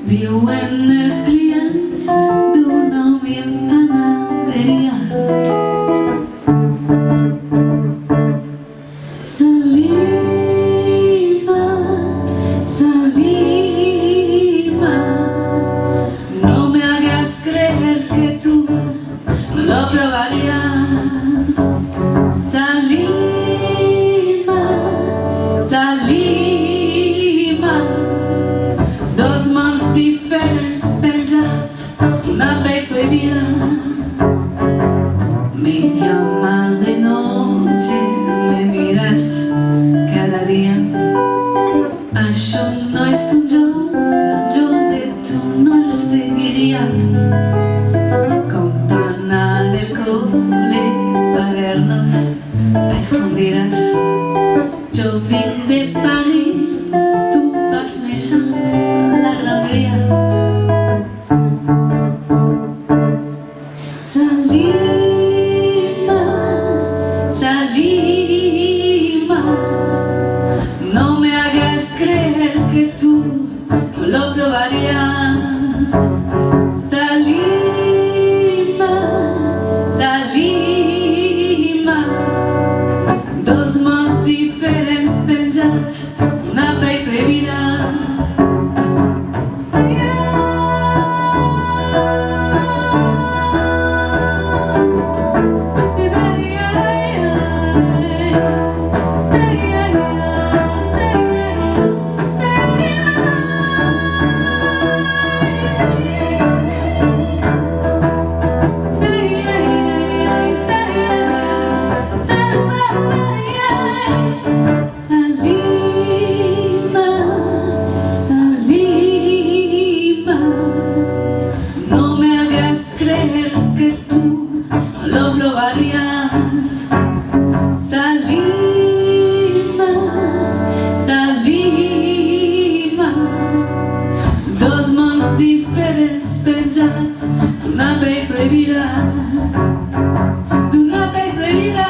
Buenos clients d'una humil panaderia. Salima, Salima, no me hagas creer que tú no lo probarías. Salima, Salima, dos mons diferents penjats, una pell prohibida. Me llamas de noche, me miras cada día. Això no és un joc, jo de tu no el seguiria. Com anar al cole pa vernos a escondidas. Jo vinc de París, tu vas néixer a la Gran Via. Salima, Salima, no me hagas creer que tú no lo probarías. Salima, Salima, dos mons diferents penjats, una pell prohibida. Creer que tú no lo probarías. Salima, Salima, dos mons diferents penjats d'una pell prohibida, d'una pell prohibida.